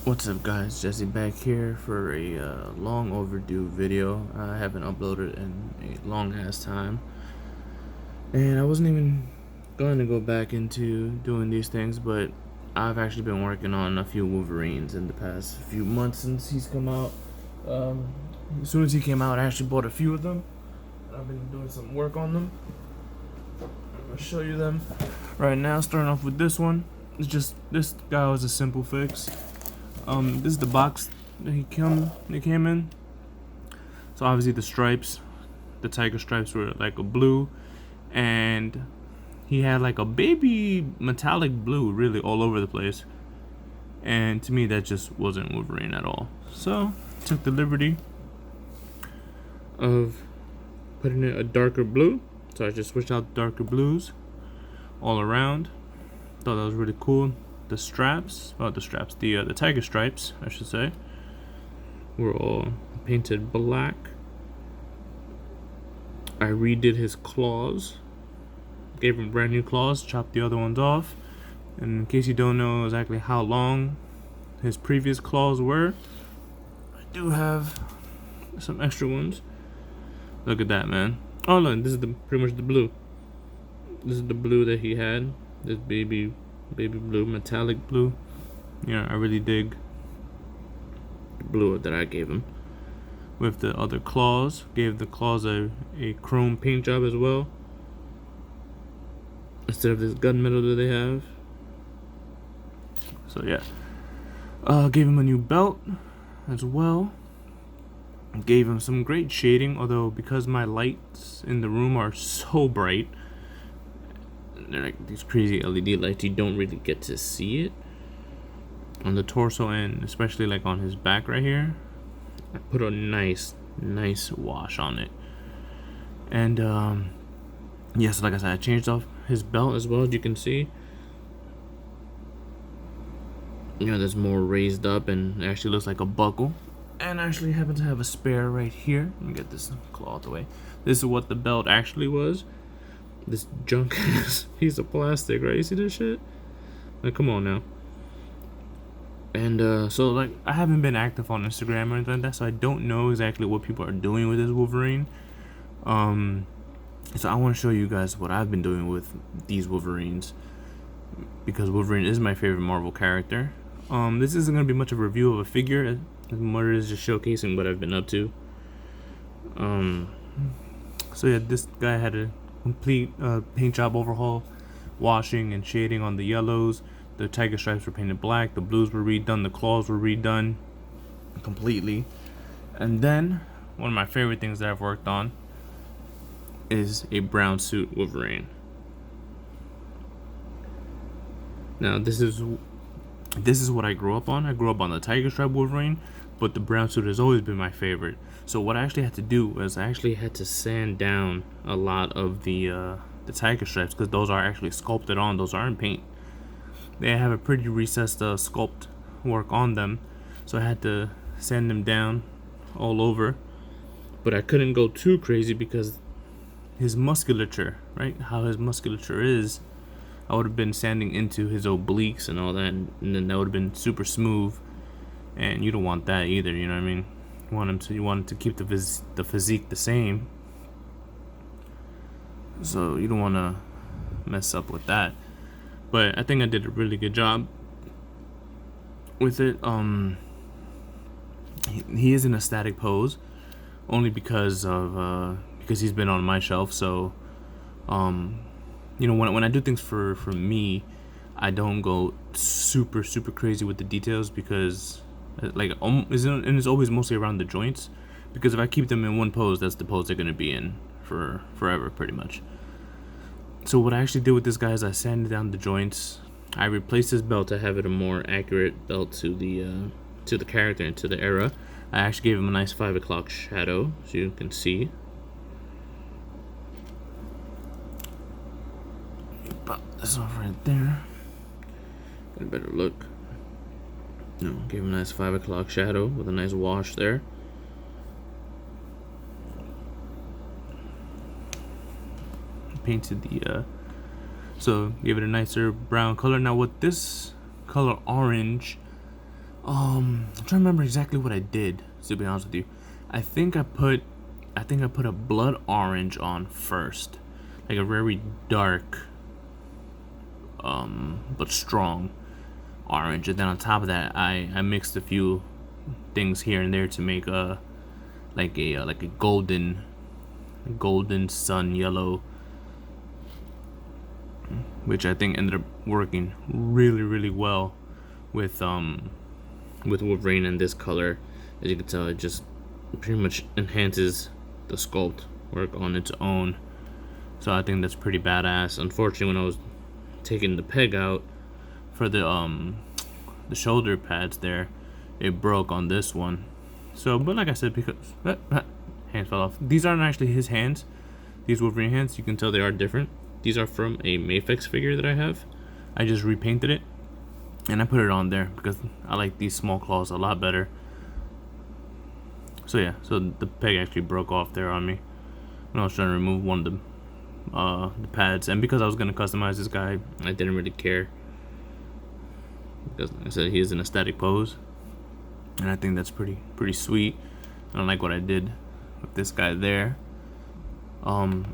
What's up guys, Jesse back here for a long overdue video. I haven't uploaded in a long ass time, and I wasn't even going to go back into doing these things, but I've actually been working on a few Wolverines in the past few months since he's come out. As soon as he came out, I actually bought a few of them. I've been doing some work on them. I'll show you them right now, starting off with this one. It's just, this guy was a simple fix. This is the box that he came in. So obviously the stripes, the tiger stripes were like a blue, and he had like a baby metallic blue really all over the place. And to me that just wasn't Wolverine at all. So took the liberty of putting in a darker blue. So I just switched out the darker blues all around. Thought that was really cool. The straps, the tiger stripes, I should say, were all painted black. I redid his claws, gave him brand new claws, chopped the other ones off. And in case you don't know exactly how long his previous claws were, I do have some extra ones. Look at that, man. Oh look, this is pretty much the blue. This is the blue that he had. This baby blue, metallic blue. Yeah, I really dig the blue that I gave him. With the other claws, gave the claws a chrome paint job as well, instead of this gunmetal that they have. So yeah, gave him a new belt as well. Gave him some great shading, although because my lights in the room are so bright, they're like these crazy LED lights, you don't really get to see it on the torso, and especially like on his back right here. I put a nice wash on it. And yes, like I said, I changed off his belt as well. As you can see, you know, that's more raised up and it actually looks like a buckle. And I actually happen to have a spare right here. Let me get this claw out the way. This is what the belt actually was. This junk ass piece of plastic, right? You see this shit? Like, come on now. And so like, I haven't been active on Instagram or anything like that, so I don't know exactly what people are doing with this Wolverine. So I want to show you guys what I've been doing with these Wolverines, because Wolverine is my favorite Marvel character. This isn't gonna be much of a review of a figure, as more is just showcasing what I've been up to. So yeah, this guy had a complete paint job overhaul, washing and shading on the yellows. The tiger stripes were painted black, the blues were redone, the claws were redone completely. And then one of my favorite things that I've worked on is a brown suit Wolverine. Now this is what I grew up on. I grew up on the tiger stripe Wolverine, but the brown suit has always been my favorite. So what I actually had to do was I actually had to sand down a lot of the tiger stripes, because those are actually sculpted on. Those aren't paint. They have a pretty recessed sculpt work on them, so I had to sand them down all over. But I couldn't go too crazy because his musculature, right? How his musculature is, I would have been sanding into his obliques and all that, and then that would have been super smooth. And you don't want that either, you know what I mean? You want him to keep the physique the same. So you don't want to mess up with that. But I think I did a really good job with it. He is in a static pose, only because he's been on my shelf. So you know, when I do things for me, I don't go super crazy with the details, because like it's always mostly around the joints, because if I keep them in one pose, that's the pose they're gonna be in for forever pretty much. So what I actually did with this guy is I sanded down the joints. I replaced his belt to have it a more accurate belt to the character and to the era. I actually gave him a nice 5 o'clock shadow, so you can see. Pop this off right there. Get a better look. No, gave him a nice 5 o'clock shadow with a nice wash there. Painted the so gave it a nicer brown color. Now with this color orange, I'm trying to remember exactly what I did, to be honest with you. I think I put a blood orange on first, like a very dark but strong orange, and then on top of that I mixed a few things here and there to make a golden sun yellow, which I think ended up working really well with Wolverine in this color. As you can tell, it just pretty much enhances the sculpt work on its own. So I think that's pretty badass. Unfortunately, when I was taking the peg out for the shoulder pads there, it broke on this one. So, but like I said, because hands fell off. These aren't actually his hands. These Wolverine hands, you can tell they are different. These are from a Mafex figure that I have. I just repainted it and I put it on there because I like these small claws a lot better. So yeah, so the peg actually broke off there on me when I was trying to remove one of the pads, and because I was gonna customize this guy, I didn't really care because, like I said, he is in a static pose, and I think that's pretty sweet. I don't like what I did with this guy there. I'm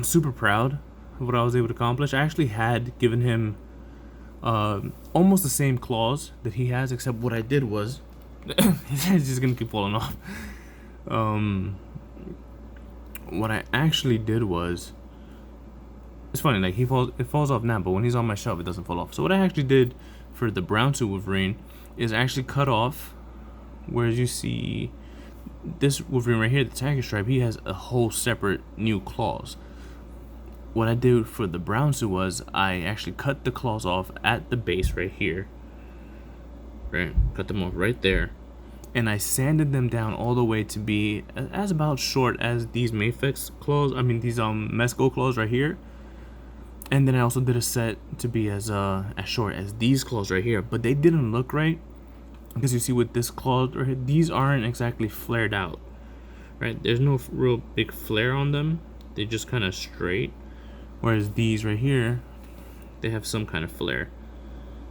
super proud of what I was able to accomplish. I actually had given him almost the same claws that he has, except what I did was his head's just gonna keep falling off. What I actually did was, it's funny, like it falls off now, but when he's on my shelf, it doesn't fall off. So what I actually did for the brown suit Wolverine is actually cut off, whereas you see this Wolverine right here, the tiger stripe, he has a whole separate new claws. What I did for the brown suit was I actually cut the claws off at the base right here. Right, cut them off right there, and I sanded them down all the way to be as about short as these Mafex claws. I mean these Mesco claws right here. And then I also did a set to be as short as these claws right here, but they didn't look right because you see with this claw right here, these aren't exactly flared out, right? There's no real big flare on them. They're just kind of straight, whereas these right here, they have some kind of flare,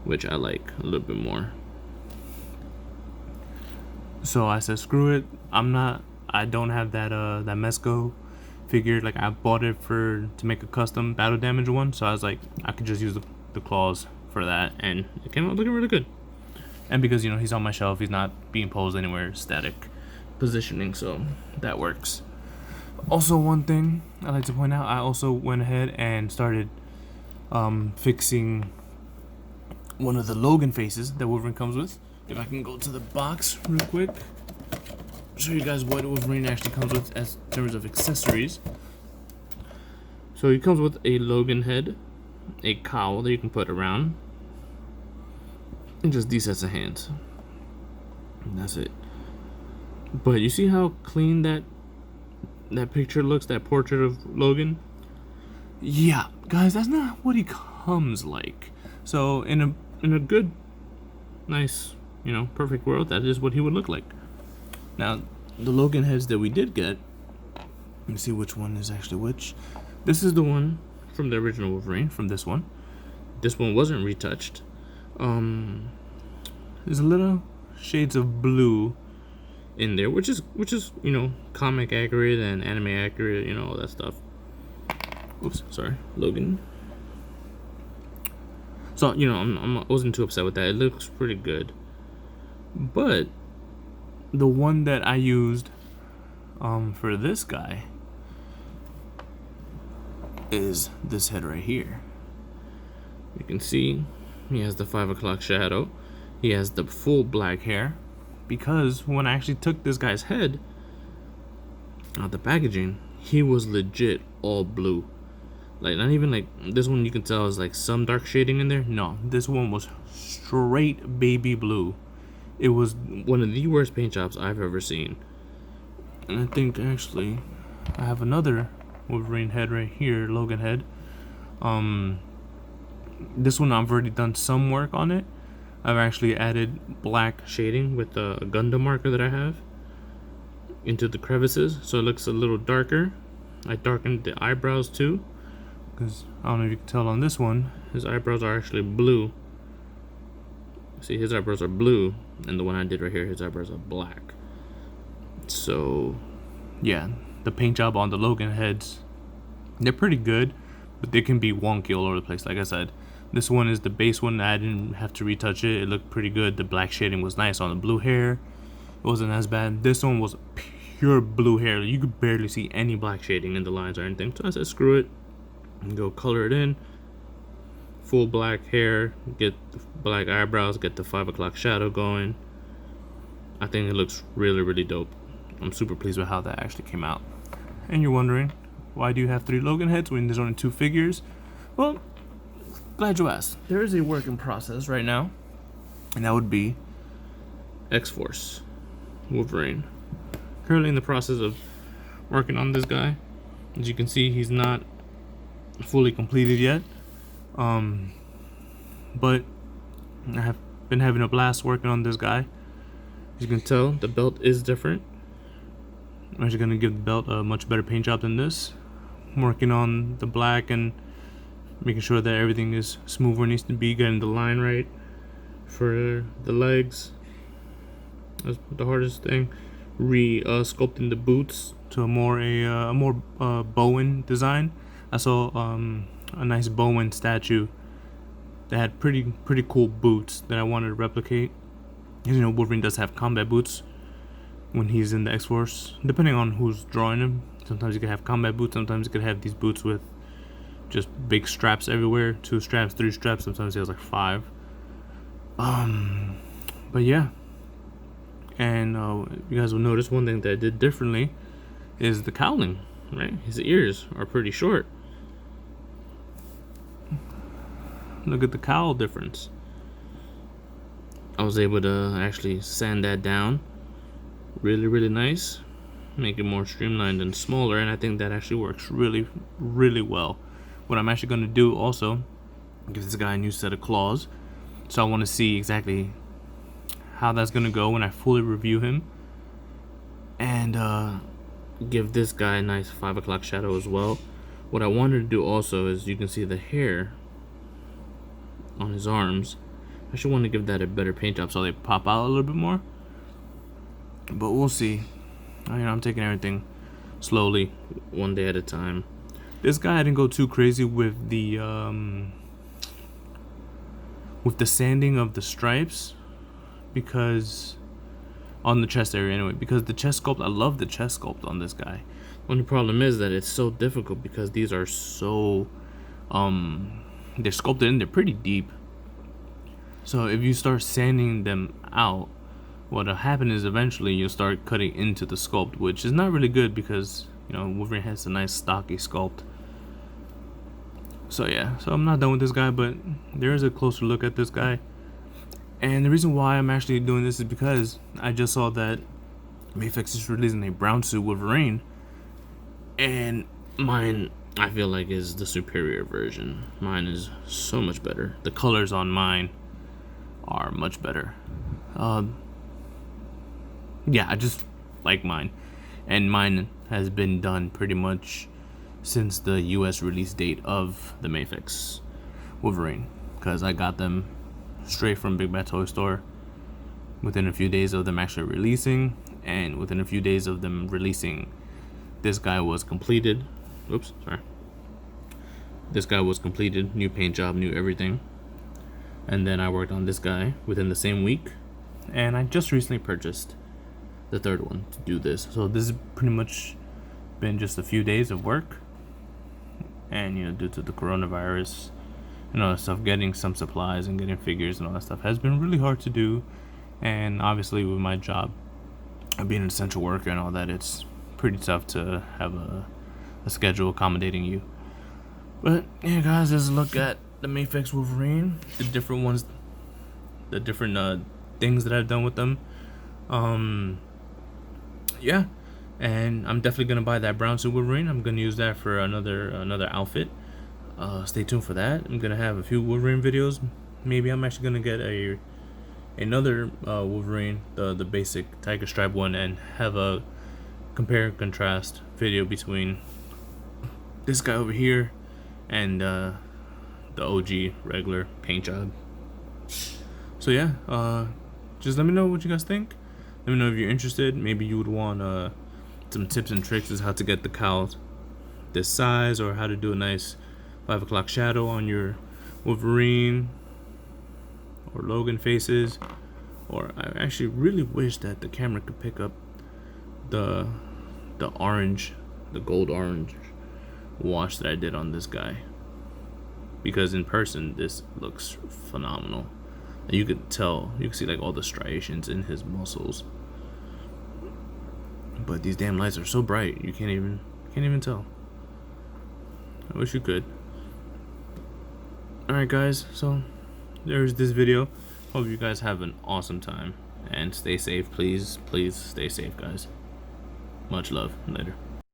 which I like a little bit more. So I said, screw it. I don't have that Mesco figure. Like, I bought it to make a custom battle damage one. So I was like, I could just use the claws for that, and it came out looking really good. And because, you know, he's on my shelf, he's not being posed anywhere, static positioning, so that works. Also, one thing I like to point out, I also went ahead and started fixing one of the Logan faces that Wolverine comes with. If I can go to the box real quick, show you guys what Wolverine actually comes with as in terms of accessories. So he comes with a Logan head, a cowl that you can put around, and just these sets of hands. And that's it. But you see how clean that picture looks, that portrait of Logan? Yeah, guys, that's not what he comes like. So in a good, nice, you know, perfect world, that is what he would look like. Now, the Logan heads that we did get, let me see which one is actually which. This is the one from the original Wolverine, from this one. This one wasn't retouched. There's a little shades of blue in there, which is, you know, comic accurate and anime accurate, you know, all that stuff. Oops, sorry, Logan. So, you know, I wasn't too upset with that. It looks pretty good. But the one that I used for this guy is this head right here. You can see he has the 5 o'clock shadow. He has the full black hair, because when I actually took this guy's head out the packaging, he was legit all blue. Like, not even like this one, you can tell is like some dark shading in there. No, this one was straight baby blue. It was one of the worst paint jobs I've ever seen. And I think actually I have another Wolverine head right here, Logan head. This one I've already done some work on it. I've actually added black shading with a Gundam marker that I have into the crevices, so it looks a little darker. I darkened the eyebrows too, because I don't know if you can tell on this one, his eyebrows are actually blue. See, his eyebrows are blue, and the one I did right here, his eyebrows are black. So, yeah, the paint job on the Logan heads, they're pretty good, but they can be wonky all over the place. Like I said, this one is the base one. I didn't have to retouch it. It looked pretty good. The black shading was nice on the blue hair. It wasn't as bad. This one was pure blue hair. You could barely see any black shading in the lines or anything. So I said, screw it, and go color it in. Full black hair, get the black eyebrows, get the 5 o'clock shadow going. I think it looks really, really dope. I'm super pleased with how that actually came out. And you're wondering, why do you have 3 Logan heads when there's only 2 figures? Well, glad you asked. There is a work in process right now, and that would be X-Force Wolverine. Currently in the process of working on this guy. As you can see, he's not fully completed yet. But I have been having a blast working on this guy. As you can tell, the belt is different. I'm actually going to give the belt a much better paint job than this. I'm working on the black and making sure that everything is smooth where it needs to be, getting the line right for the legs. That's the hardest thing. Sculpting the boots to a more Bowen design. I saw a nice Bowen statue that had pretty cool boots that I wanted to replicate. As you know, Wolverine does have combat boots when he's in the X-Force, depending on who's drawing him. Sometimes you could have combat boots, sometimes you could have these boots with just big straps everywhere, 2 straps, 3 straps, sometimes he has like 5. But yeah, and you guys will notice one thing that I did differently is the cowling, right? His ears are pretty short. Look at the cowl difference. I was able to actually sand that down really, really nice, make it more streamlined and smaller, and I think that actually works really, really well. What I'm actually going to do also, give this guy a new set of claws, so I want to see exactly how that's going to go when I fully review him, and give this guy a nice 5 o'clock shadow as well. What I wanted to do also is, you can see the hair on his arms. I actually want to give that a better paint job so they pop out a little bit more, but we'll see. I'm taking everything slowly, one day at a time. This guy, I didn't go too crazy with the sanding of the stripes, because on the chest area anyway, because the chest sculpt, I love the chest sculpt on this guy. Only problem is that it's so difficult because these are so they're sculpted in, they're pretty deep. So if you start sanding them out, what'll happen is eventually you'll start cutting into the sculpt, which is not really good because, Wolverine has a nice stocky sculpt. So yeah, so I'm not done with this guy, but there is a closer look at this guy. And the reason why I'm actually doing this is because I just saw that Mafex is releasing a brown suit Wolverine, and mine, I feel like, is the superior version. Mine is so much better. The colors on mine are much better. Yeah, I just like mine, and mine has been done pretty much since the US release date of the Mafex Wolverine, because I got them straight from Big Bad Toy Store within a few days of them actually releasing, and within a few days of them releasing, this guy was completed. Oops, sorry. This guy was completed, new paint job, new everything. And then I worked on this guy within the same week, and I just recently purchased the third one to do this. So this has pretty much been just a few days of work, and due to the coronavirus and all that stuff, getting some supplies and getting figures and all that stuff has been really hard to do. And obviously with my job being an essential worker and all that, it's pretty tough to have a schedule accommodating you. But yeah, guys, let's look at the Mafex Wolverine, the different ones, the different things that I've done with them. Yeah, and I'm definitely gonna buy that brown suit Wolverine. I'm gonna use that for another outfit. Stay tuned for that. I'm gonna have a few Wolverine videos. Maybe I'm actually gonna get another Wolverine, the basic tiger stripe one, and have a compare and contrast video between this guy over here and the OG regular paint job. So yeah, just let me know what you guys think. Let me know if you're interested. Maybe you would want some tips and tricks as how to get the cows this size, or how to do a nice 5 o'clock shadow on your Wolverine or Logan faces. Or I actually really wish that the camera could pick up the orange, the gold orange wash that I did on this guy, because in person this looks phenomenal. And you could tell, you can see like all the striations in his muscles. But these damn lights are so bright, you can't even tell. I wish you could. Alright guys, so there's this video. Hope you guys have an awesome time and stay safe. Please stay safe, guys. Much love. Later.